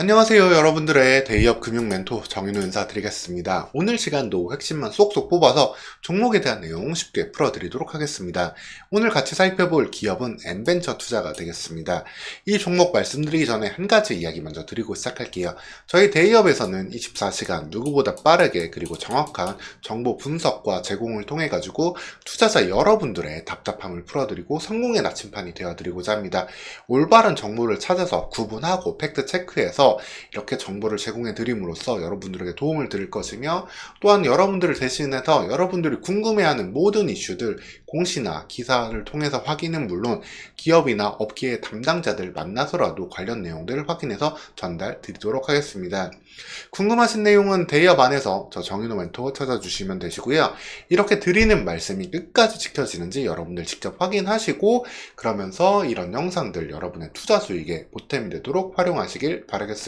안녕하세요. 여러분들의 대기업 금융 멘토 정윤우 인사드리겠습니다. 오늘 시간도 핵심만 쏙쏙 뽑아서 종목에 대한 내용 쉽게 풀어드리도록 하겠습니다. 오늘 같이 살펴볼 기업은 엔벤처 투자가 되겠습니다. 이 종목 말씀드리기 전에 한 가지 이야기 먼저 드리고 시작할게요. 저희 대기업에서는 24시간 누구보다 빠르게 그리고 정확한 정보 분석과 제공을 통해 가지고 투자자 여러분들의 답답함을 풀어드리고 성공의 나침판이 되어드리고자 합니다. 올바른 정보를 찾아서 구분하고 팩트 체크해서 이렇게 정보를 제공해 드림으로써 여러분들에게 도움을 드릴 것이며, 또한 여러분들을 대신해서 여러분들이 궁금해하는 모든 이슈들 공시나 기사를 통해서 확인은 물론 기업이나 업계의 담당자들 만나서라도 관련 내용들을 확인해서 전달 드리도록 하겠습니다. 궁금하신 내용은 대기업 안에서 저 정윤호 멘토 찾아주시면 되시고요. 이렇게 드리는 말씀이 끝까지 지켜지는지 여러분들 직접 확인하시고, 그러면서 이런 영상들 여러분의 투자 수익에 보탬이 되도록 활용하시길 바라겠습니다.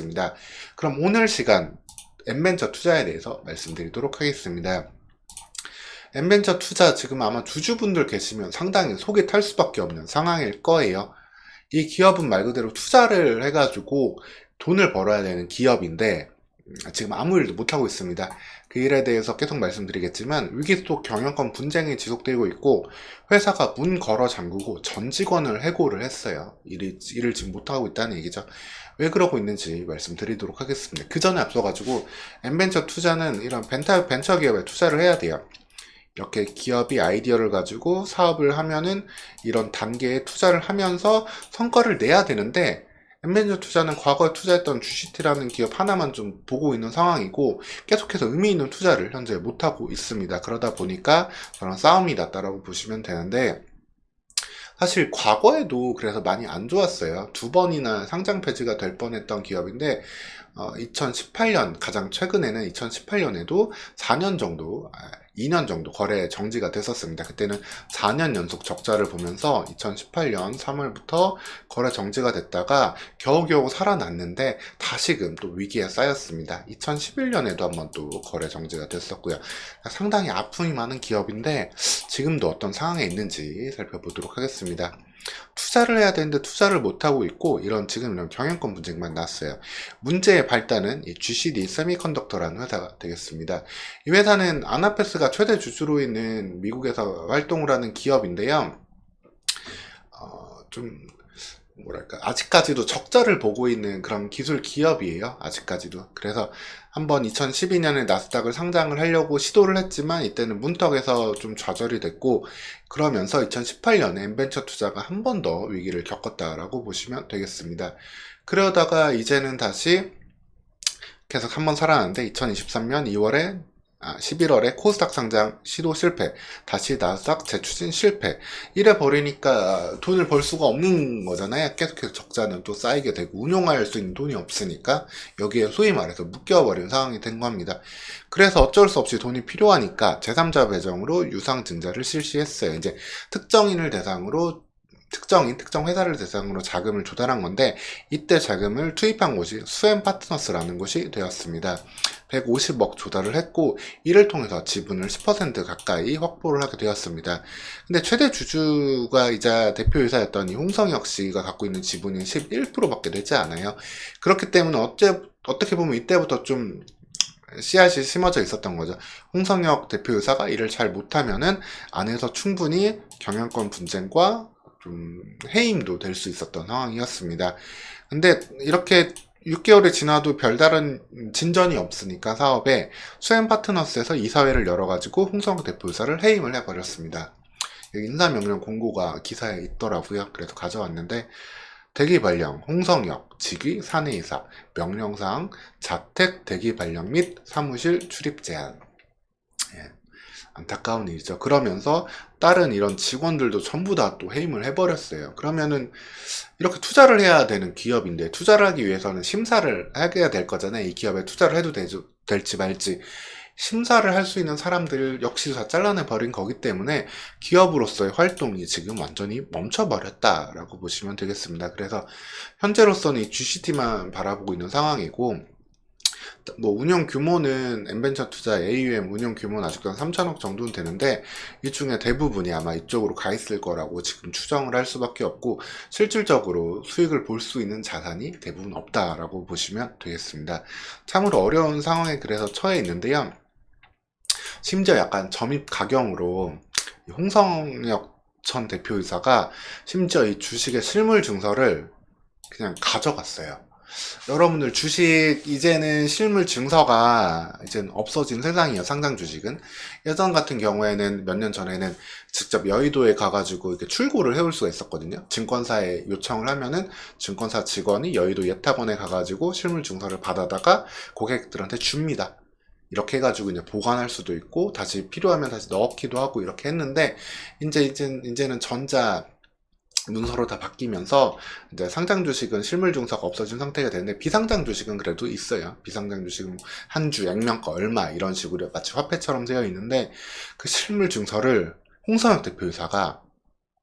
그럼 오늘 시간 엔벤처 투자에 대해서 말씀드리도록 하겠습니다. 엔벤처 투자 지금 아마 주주분들 계시면 상당히 속이 탈 수밖에 없는 상황일 거예요. 이 기업은 말 그대로 투자를 해가지고 돈을 벌어야 되는 기업인데 지금 아무 일도 못하고 있습니다. 그 일에 대해서 계속 말씀드리겠지만 위기 속 경영권 분쟁이 지속되고 있고, 회사가 문 걸어 잠그고 전 직원을 해고를 했어요. 일을 지금 못하고 있다는 얘기죠. 왜 그러고 있는지 말씀드리도록 하겠습니다. 그 전에 앞서가지고 엔벤처 투자는 이런 벤처 기업에 투자를 해야 돼요. 이렇게 기업이 아이디어를 가지고 사업을 하면은 이런 단계에 투자를 하면서 성과를 내야 되는데, 엔벤처 투자는 과거에 투자했던 GCT라는 기업 하나만 좀 보고 있는 상황이고 계속해서 의미 있는 투자를 현재 못하고 있습니다. 그러다 보니까 저런 싸움이 났다라고 보시면 되는데, 사실 과거에도 그래서 많이 안 좋았어요. 2번이나 상장 폐지가 될 뻔했던 기업인데 2018년 가장 최근에는 2018년에도 4년 정도 2년 정도 거래 정지가 됐었습니다. 그때는 4년 연속 적자를 보면서 2018년 3월부터 거래 정지가 됐다가 겨우겨우 살아났는데 다시금 또 위기에 쌓였습니다. 2011년에도 한번 또 거래 정지가 됐었고요. 상당히 아픔이 많은 기업인데 지금도 어떤 상황에 있는지 살펴보도록 하겠습니다. 투자를 해야 되는데 투자를 못하고 있고 지금 이런 경영권 분쟁만 났어요. 문제의 발단은 이 GCD 세미컨덕터라는 회사가 되겠습니다. 이 회사는 아나페스가 최대 주주로 있는 미국에서 활동을 하는 기업인데요. 좀 뭐랄까 아직까지도 적자를 보고 있는 그런 기술 기업이에요. 아직까지도. 그래서 한번 2012년에 나스닥을 상장을 하려고 시도를 했지만 이때는 문턱에서 좀 좌절이 됐고, 그러면서 2018년에 엔벤처 투자가 한 번 더 위기를 겪었다라고 보시면 되겠습니다. 그러다가 이제는 다시 계속 한번 살아났는데 2023년 11월에 코스닥 상장 시도 실패, 다시 나스닥 재추진 실패. 이래 버리니까 돈을 벌 수가 없는 거잖아요. 계속해서 적자는 또 쌓이게 되고 운용할 수 있는 돈이 없으니까 여기에 소위 말해서 묶여버린 상황이 된 겁니다. 그래서 어쩔 수 없이 돈이 필요하니까 제3자 배정으로 유상증자를 실시했어요. 이제 특정 회사를 대상으로 자금을 조달한 건데, 이때 자금을 투입한 곳이 수엠 파트너스라는 곳이 되었습니다. 150억 조달을 했고 이를 통해서 지분을 10% 가까이 확보를 하게 되었습니다. 근데 최대 주주가 대표이사였던 이 홍성혁 씨가 갖고 있는 지분이 11%밖에 되지 않아요. 그렇기 때문에 어떻게 보면 이때부터 좀 씨앗이 심어져 있었던 거죠. 홍성혁 대표이사가 일을 잘 못하면은 안에서 충분히 경영권 분쟁과 좀 해임도 될 수 있었던 상황이었습니다. 근데 이렇게 6개월이 지나도 별다른 진전이 없으니까 사업에 수엠 파트너스에서 이사회를 열어가지고 홍성혁 대표이사를 해임을 해버렸습니다. 여기 인사명령 공고가 기사에 있더라고요. 그래서 가져왔는데, 대기 발령, 홍성혁, 직위 사내이사, 명령사항, 자택 대기 발령 및 사무실 출입 제한. 안타까운 일이죠. 그러면서 다른 이런 직원들도 전부 다 또 해임을 해버렸어요. 그러면은 이렇게 투자를 해야 되는 기업인데, 투자를 하기 위해서는 심사를 하게 될 거잖아요. 이 기업에 투자를 해도 될지 말지. 심사를 할 수 있는 사람들 역시 다 잘라내 버린 거기 때문에 기업으로서의 활동이 지금 완전히 멈춰버렸다라고 보시면 되겠습니다. 그래서 현재로서는 이 GCT만 바라보고 있는 상황이고, 뭐 운용 규모는 N벤처 투자 AUM 운용 규모는 아직도 한 3천억 정도는 되는데 이 중에 대부분이 아마 이쪽으로 가 있을 거라고 지금 추정을 할 수밖에 없고 실질적으로 수익을 볼 수 있는 자산이 대부분 없다라고 보시면 되겠습니다. 참으로 어려운 상황에 그래서 처해 있는데요. 심지어 약간 점입 가경으로 홍성혁 전 대표이사가 심지어 이 주식의 실물 증서를 그냥 가져갔어요. 여러분들 주식 이제는 실물 증서가 이제는 없어진 세상이에요. 상장 주식은 예전 같은 경우에는 몇 년 전에는 직접 여의도에 가가지고 이렇게 출고를 해올 수가 있었거든요. 증권사에 요청을 하면은 증권사 직원이 여의도 예탁원에 가가지고 실물 증서를 받아다가 고객들한테 줍니다. 이렇게 해가지고 이제 보관할 수도 있고 다시 필요하면 다시 넣기도 하고 이렇게 했는데 이제는 전자 문서로 다 바뀌면서 이제 상장 주식은 실물 증서가 없어진 상태가 되는데 비상장 주식은 그래도 있어요. 비상장 주식은 한 주 액면가 얼마 이런 식으로 마치 화폐처럼 되어 있는데 그 실물 증서를 홍성혁 대표이사가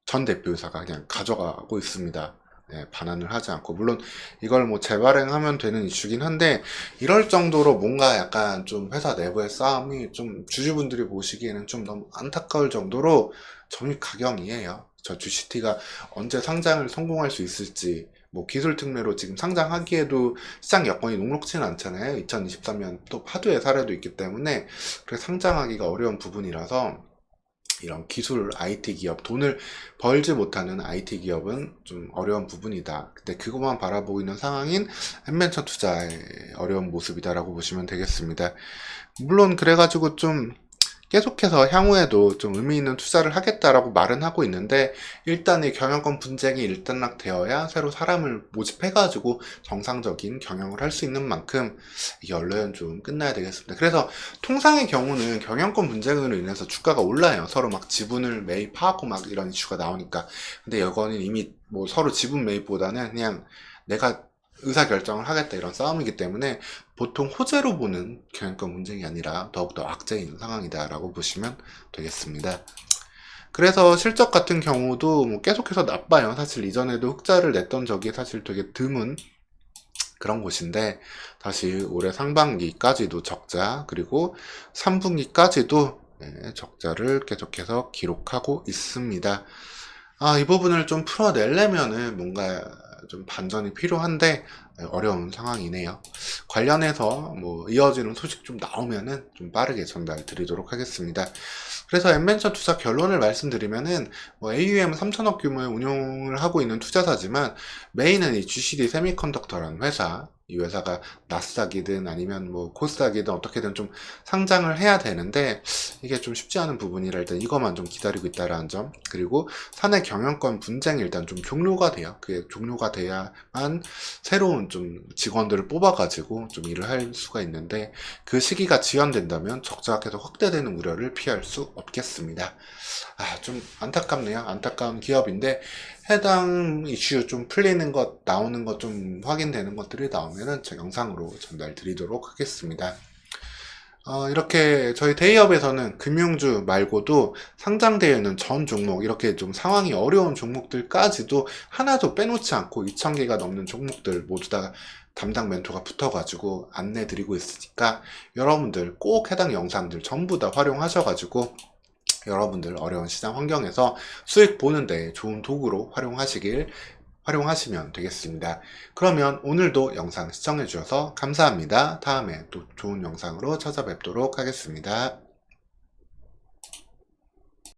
전 대표이사가 그냥 가져가고 있습니다. 네, 반환을 하지 않고 물론 이걸 뭐 재발행하면 되는 이슈긴 한데 이럴 정도로 뭔가 약간 좀 회사 내부의 싸움이 좀 주주분들이 보시기에는 좀 너무 안타까울 정도로 점입 가경이에요. 저 GCT가 언제 상장을 성공할 수 있을지 뭐 기술 특례로 지금 상장하기에도 시장 여건이 녹록지는 않잖아요. 2023년 또 파도의 사례도 있기 때문에 그래서 상장하기가 어려운 부분이라서 이런 기술 IT 기업, 돈을 벌지 못하는 IT 기업은 좀 어려운 부분이다. 근데 그것만 바라보고 있는 상황인 N벤처 투자의 어려운 모습이다라고 보시면 되겠습니다. 물론 그래가지고 좀 계속해서 향후에도 좀 의미 있는 투자를 하겠다라고 말은 하고 있는데 일단 이 경영권 분쟁이 일단락되어야 새로 사람을 모집해가지고 정상적인 경영을 할 수 있는 만큼 이게 얼른 좀 끝나야 되겠습니다. 그래서 통상의 경우는 경영권 분쟁으로 인해서 주가가 올라요. 서로 막 지분을 매입하고 막 이런 이슈가 나오니까. 근데 여거는 이미 뭐 서로 지분 매입보다는 그냥 내가 의사결정을 하겠다 이런 싸움이기 때문에 보통 호재로 보는 경영권 분쟁이 아니라 더욱더 악재인 상황이다라고 보시면 되겠습니다. 그래서 실적 같은 경우도 뭐 계속해서 나빠요. 사실 이전에도 흑자를 냈던 적이 사실 되게 드문 그런 곳인데 다시 올해 상반기까지도 적자 그리고 3분기까지도 적자를 계속해서 기록하고 있습니다. 이 부분을 좀 풀어내려면은 뭔가 좀 반전이 필요한데 어려운 상황이네요. 관련해서 뭐 이어지는 소식 좀 나오면은 좀 빠르게 전달 드리도록 하겠습니다. 그래서 N벤처 투자 결론을 말씀드리면은 뭐 AUM 3천억 규모의 운용을 하고 있는 투자사지만 메인은 이 GCD 세미컨덕터라는 회사, 이 회사가 나스닥이든 아니면 뭐 코스닥이든 어떻게든 좀 상장을 해야 되는데 이게 좀 쉽지 않은 부분이라 일단 이것만 좀 기다리고 있다라는 점, 그리고 사내 경영권 분쟁이 일단 좀 종료가 돼요. 그게 종료가 돼야만 새로운 좀 직원들을 뽑아가지고 좀 일을 할 수가 있는데 그 시기가 지연된다면 적자가 계속 확대되는 우려를 피할 수 없겠습니다. 좀 안타깝네요. 안타까운 기업인데 해당 이슈 좀 풀리는 것, 나오는 것 좀 확인되는 것들이 나오면은 저 영상으로 전달 드리도록 하겠습니다. 이렇게 저희 대기업에서는 금융주 말고도 상장되어 있는 전 종목, 이렇게 좀 상황이 어려운 종목들까지도 하나도 빼놓지 않고 2,000개가 넘는 종목들 모두 다 담당 멘토가 붙어가지고 안내 드리고 있으니까 여러분들 꼭 해당 영상들 전부 다 활용하셔가지고 여러분들 어려운 시장 환경에서 수익 보는데 좋은 도구로 활용하시면 되겠습니다. 그러면 오늘도 영상 시청해 주셔서 감사합니다. 다음에 또 좋은 영상으로 찾아뵙도록 하겠습니다.